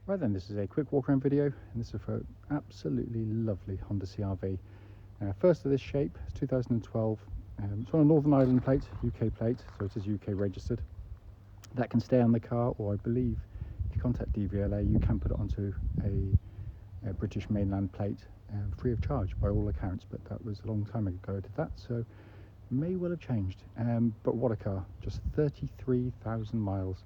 Right then, this is a quick walk around video, and this is for an absolutely lovely Honda CR-V. First of this shape, it's 2012. It's on a Northern Ireland plate, UK plate, so it is UK registered. That can stay on the car, or I believe if you contact DVLA, you can put it onto a British mainland plate free of charge by all accounts, but that was a long time ago I did that, so may well have changed. But what a car, just 33,000 miles.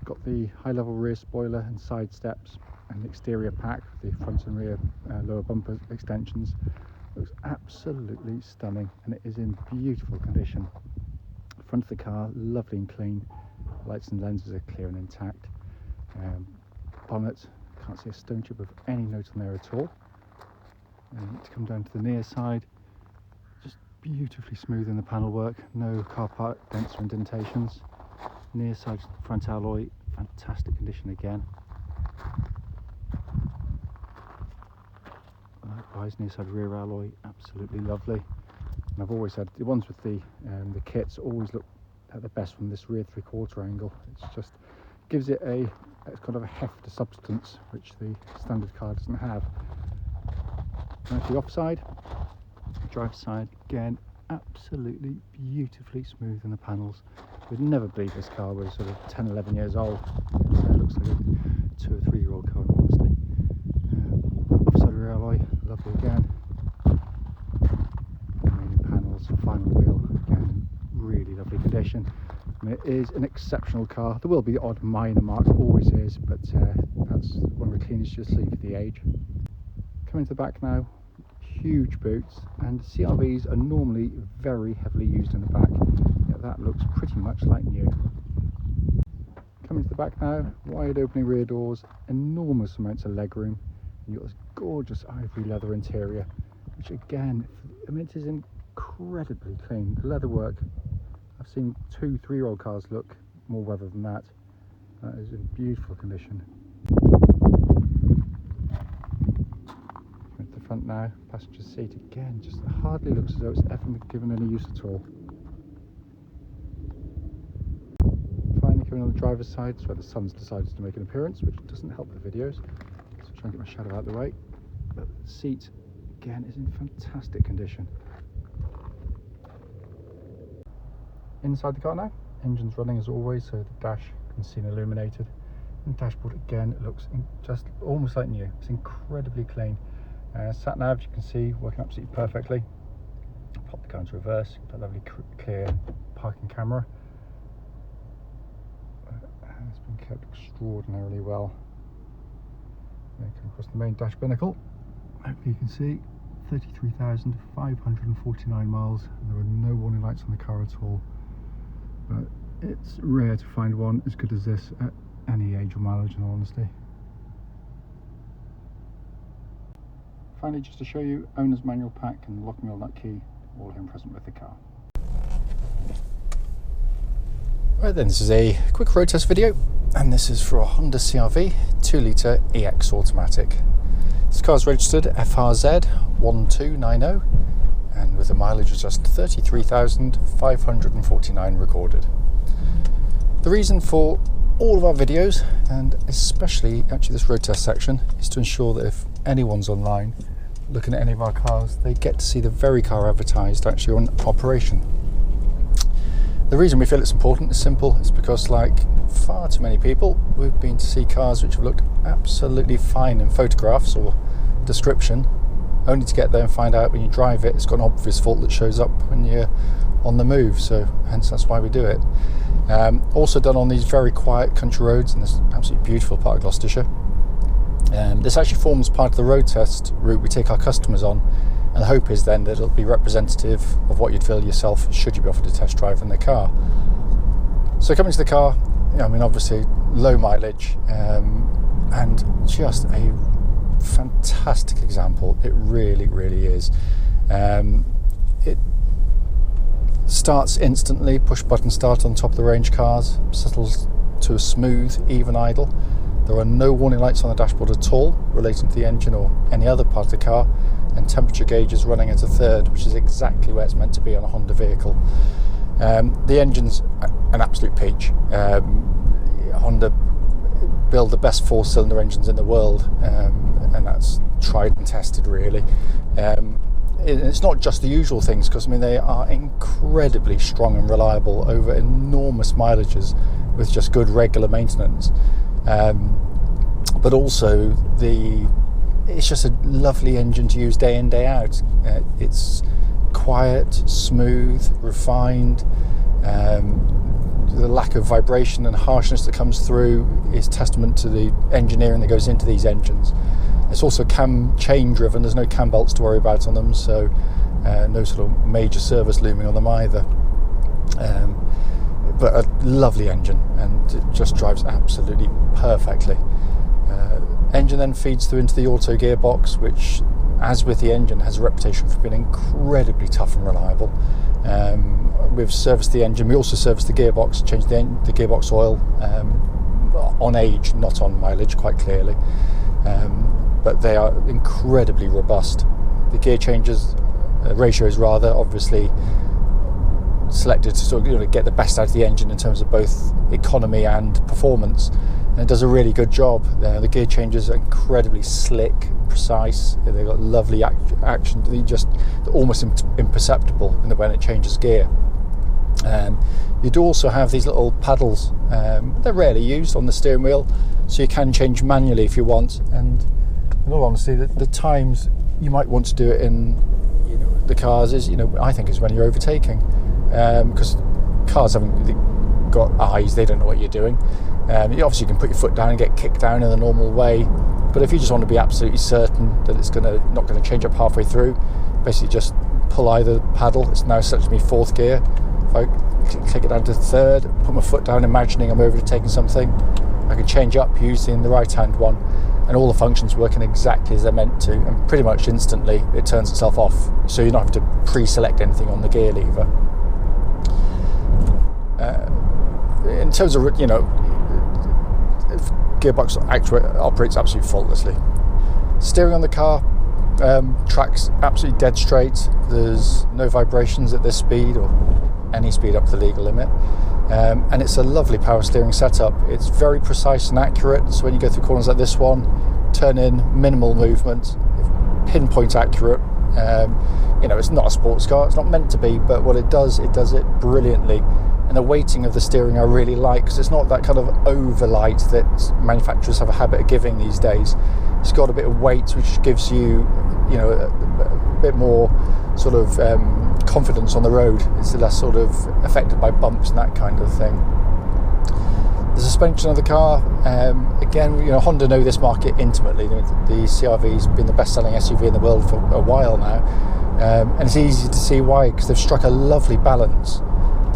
Got the high level rear spoiler and side steps and exterior pack, the front and rear lower bumper extensions. Looks absolutely stunning, and it is in beautiful condition. Front of the car, lovely and clean. Lights and lenses are clear and intact. Bonnet, can't see a stone chip of any note on there at all. To come down to the near side, just beautifully smooth in the panel work, no car part dents or indentations. Near side front alloy, fantastic condition again. Likewise, near side rear alloy, absolutely lovely. And I've always said the ones with the kits always look at the best from this rear 3/4 angle. It's just gives it it's kind of a heft, a substance which the standard car doesn't have. And the offside, drive side, again absolutely beautifully smooth in the panels. You'd never believe this car was sort of 10-11 years old. It looks like a 2 or 3 year old car, honestly. Offside rear alloy, lovely again. Remaining panels, final wheel, again really lovely condition. And it is an exceptional car. There will be the odd minor mark, always is, but that's one of the cleanest you'll see for the age. Coming to the back now, huge boots, and CR-Vs are normally very heavily used in the back. Yet that looks pretty much like new. Coming to the back now, wide opening rear doors, enormous amounts of legroom, and you've got this gorgeous ivory leather interior, which again, I mean, it is incredibly clean. The leather work, I've seen 2 3-year-old cars look more weather than that. That is in beautiful condition. At the front now, passenger seat again, just hardly looks as though it's ever been given any use at all. Finally coming on the driver's side, it's where the sun's decided to make an appearance, which doesn't help the videos, so I'll try and get my shadow out of the way. But the seat again is in fantastic condition. Inside the car now, engine's running as always, so the dash can be seen illuminated. And the dashboard again looks just almost like new. It's incredibly clean. Sat nav, you can see, working absolutely perfectly. Pop the car into reverse, got that lovely clear parking camera. It's been kept extraordinarily well. Come across the main dash binnacle. Hopefully you can see 33,549 miles, and there are no warning lights on the car at all. But it's rare to find one as good as this at any age or mileage, in all honesty. Finally, just to show you, owner's manual pack and lock and wheel nut key, all here and present with the car. Right then, this is a quick road test video, and this is for a Honda CR-V 2-litre EX automatic. This car is registered FRZ1290, and with a mileage of just 33,549 recorded. The reason for all of our videos, and especially actually this road test section, is to ensure that if anyone's online looking at any of our cars, they get to see the very car advertised actually on operation. The reason we feel it's important is simple. It's because, like far too many people, we've been to see cars which have looked absolutely fine in photographs or description, only to get there and find out when you drive it, it's got an obvious fault that shows up when you're on the move. So hence that's why we do it. Also done on these very quiet country roads in this absolutely beautiful part of Gloucestershire. This actually forms part of the road test route we take our customers on, and the hope is then that it'll be representative of what you'd feel yourself should you be offered a test drive in the car. So coming to the car, I mean, obviously low mileage, and just a fantastic example. It really is. It starts instantly, push button start on top of the range cars, settles to a smooth even idle. There are no warning lights on the dashboard at all relating to the engine or any other part of the car, and temperature gauge is running at a third, which is exactly where it's meant to be on a Honda vehicle. The engine's an absolute peach. Honda build the best 4-cylinder engines in the world, and that's tried and tested really. It's not just the usual things, because I mean they are incredibly strong and reliable over enormous mileages with just good regular maintenance, but also it's just a lovely engine to use day in, day out. It's quiet, smooth, refined. The lack of vibration and harshness that comes through is testament to the engineering that goes into these engines. It's also chain driven. There's no cam belts to worry about on them, so no sort of major service looming on them either. But a lovely engine, and it just drives absolutely perfectly. Engine then feeds through into the auto gearbox, which, as with the engine, has a reputation for being incredibly tough and reliable. We've serviced the engine. We also serviced the gearbox, changed the gearbox oil on age, not on mileage, quite clearly. But they are incredibly robust. The gear changes, ratios rather, obviously selected to sort of get the best out of the engine in terms of both economy and performance, and it does a really good job. The gear changes are incredibly slick, precise. They've got lovely action. They're almost imperceptible when it changes gear. You do also have these little paddles. They're rarely used on the steering wheel, so you can change manually if you want. And in all honesty, the times you might want to do it in the cars is, I think, is when you're overtaking, because cars haven't really got eyes. They don't know what you're doing. Obviously, you can put your foot down and get kicked down in the normal way, but if you just want to be absolutely certain that it's not going to change up halfway through, basically just pull either paddle. It's now set to me 4th gear. If I click it down to 3rd, put my foot down, imagining I'm overtaking something, I can change up using the right hand one, and all the functions working exactly as they're meant to, and pretty much instantly it turns itself off, so you're not having to pre-select anything on the gear lever. In terms of gearbox operates absolutely faultlessly. Steering on the car tracks absolutely dead straight. There's no vibrations at this speed or any speed up to the legal limit, and it's a lovely power steering setup. It's very precise and accurate, so when you go through corners like this one, turn in, minimal movement, pinpoint accurate. It's not a sports car, it's not meant to be, but what it does it brilliantly. And the weighting of the steering I really like, because it's not that kind of overlight that manufacturers have a habit of giving these days. It's got a bit of weight, which gives you, a bit more sort of confidence on the road. It's less sort of affected by bumps and that kind of thing. The suspension of the car, again, Honda know this market intimately. The CR-V's been the best-selling SUV in the world for a while now, and it's easy to see why, because they've struck a lovely balance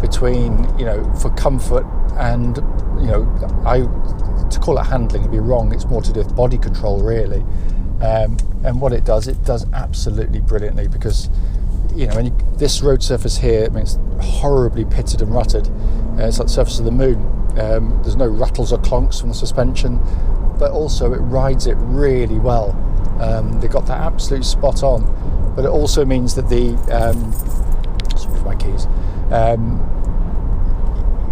between, for comfort and, to call it handling would be wrong. It's more to do with body control, really. And what it does absolutely brilliantly, because, this road surface here, it's horribly pitted and rutted. It's like the surface of the moon. There's no rattles or clonks from the suspension, but also it rides it really well. They got that absolute spot on, but it also means that sorry for my keys.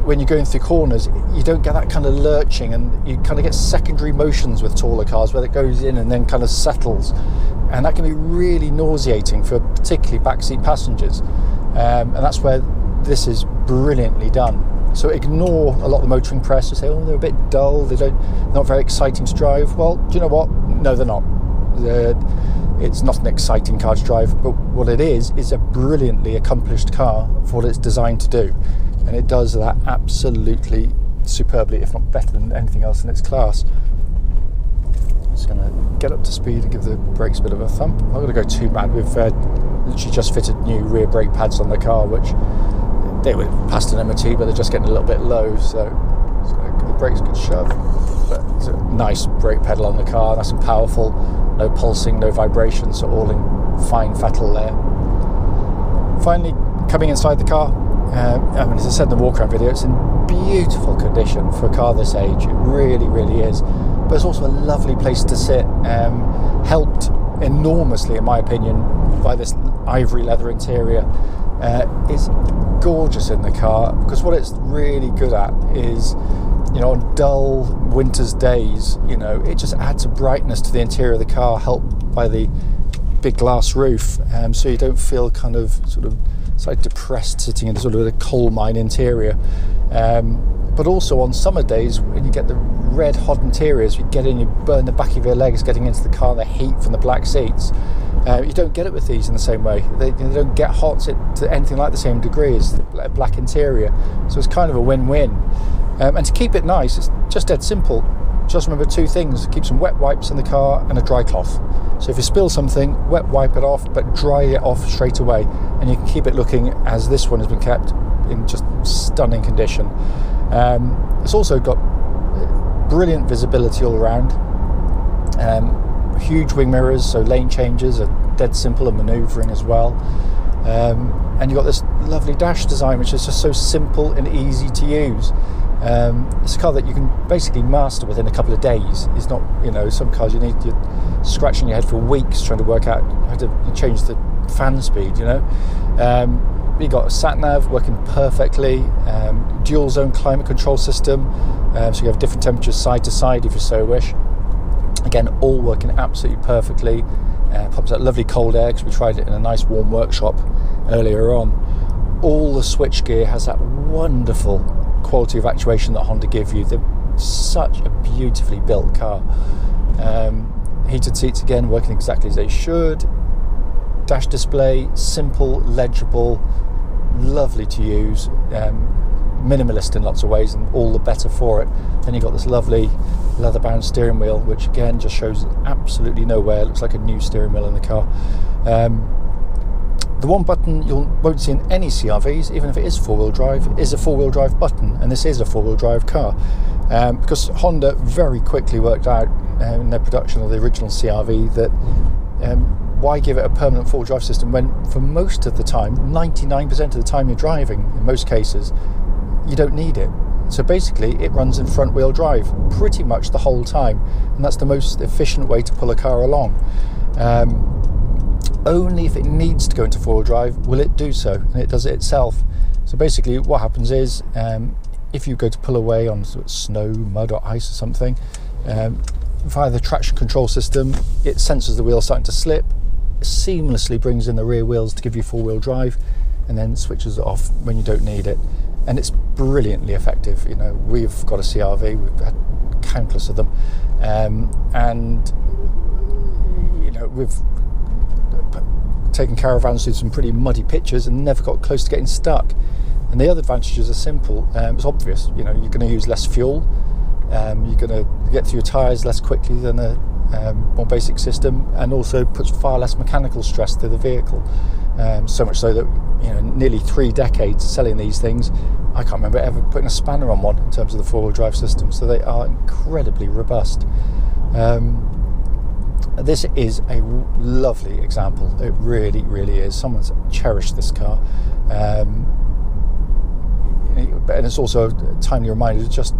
When you're going through corners, you don't get that kind of lurching, and you kind of get secondary motions with taller cars where it goes in and then kind of settles, and that can be really nauseating for particularly backseat passengers, and that's where this is brilliantly done. So ignore a lot of the motoring press who say, they're a bit dull, they're not very exciting to drive. Well, do you know what? No, they're not. It's not an exciting car to drive, but what it is a brilliantly accomplished car for what it's designed to do. And it does that absolutely superbly, if not better than anything else in its class. I'm just going to get up to speed and give the brakes a bit of a thump. I'm not going to go too mad. We've literally just fitted new rear brake pads on the car, which they were past an MOT, but they're just getting a little bit low, so just going to give the brakes a good shove. But it's a nice brake pedal on the car, nice and powerful, no pulsing, no vibration, so all in fine fettle there. Finally, coming inside the car, as I said in the walkaround video, it's in beautiful condition for a car this age. It really, really is. But it's also a lovely place to sit, helped enormously, in my opinion, by this ivory leather interior. It's gorgeous in the car, because what it's really good at is on dull winter's days, it just adds a brightness to the interior of the car, helped by the big glass roof, so you don't feel kind of sort of slightly depressed sitting in sort of a coal mine interior. But also on summer days, when you get the red hot interiors, you get in, you burn the back of your legs getting into the car, the heat from the black seats. You don't get it with these in the same way. They don't get hot to anything like the same degree as the black interior. So it's kind of a win-win. And to keep it nice, it's just dead simple. Just remember two things: keep some wet wipes in the car and a dry cloth. So if you spill something, wet wipe it off, but dry it off straight away, and you can keep it looking as this one has been kept in just stunning condition. It's also got brilliant visibility all around. Huge wing mirrors, so lane changes are dead simple and manoeuvring as well. And you've got this lovely dash design, which is just so simple and easy to use. It's a car that you can basically master within a couple of days. It's not, some cars you're scratching your head for weeks trying to work out how to change the fan speed, You got a sat nav working perfectly, dual zone climate control system, so you have different temperatures side to side if you so wish. Again, all working absolutely perfectly. Pumps out lovely cold air because we tried it in a nice warm workshop earlier on. All the switchgear has that wonderful quality of actuation that Honda give you. They're such a beautifully built car. Heated seats again working exactly as they should. Dash display, simple, legible, lovely to use, minimalist in lots of ways, and all the better for it. Then you've got this lovely leather-bound steering wheel, which again just shows absolutely no wear. It looks like a new steering wheel in the car. The one button you won't see in any CR-Vs, even if it is four-wheel drive, is a four-wheel drive button, and this is a four-wheel drive car, because Honda very quickly worked out in their production of the original CR-V that why give it a permanent four-wheel drive system when for most of the time, 99% of the time you're driving, in most cases, you don't need it. So basically it runs in front wheel drive pretty much the whole time, and that's the most efficient way to pull a car along. Only if it needs to go into four-wheel drive will it do so, and it does it itself. So basically what happens is if you go to pull away on sort of snow, mud or ice or something, via the traction control system, it senses the wheel starting to slip, seamlessly brings in the rear wheels to give you four-wheel drive, and then switches it off when you don't need it. And it's brilliantly effective. We've got a CR-V, we've had countless of them, and we've taken caravans through some pretty muddy pitches and never got close to getting stuck. And the other advantages are simple. It's obvious. You're going to use less fuel. You're going to get through your tyres less quickly than a more basic system, and also puts far less mechanical stress through the vehicle. So much so that nearly 3 decades selling these things, I can't remember ever putting a spanner on one in terms of the four-wheel drive system. So they are incredibly robust. This is a lovely example. It really, really is. Someone's cherished this car, and it's also a timely reminder of just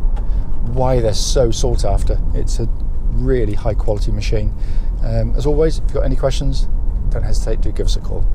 why they're so sought after. It's a really high quality machine. As always, if you've got any questions, don't hesitate to give us a call.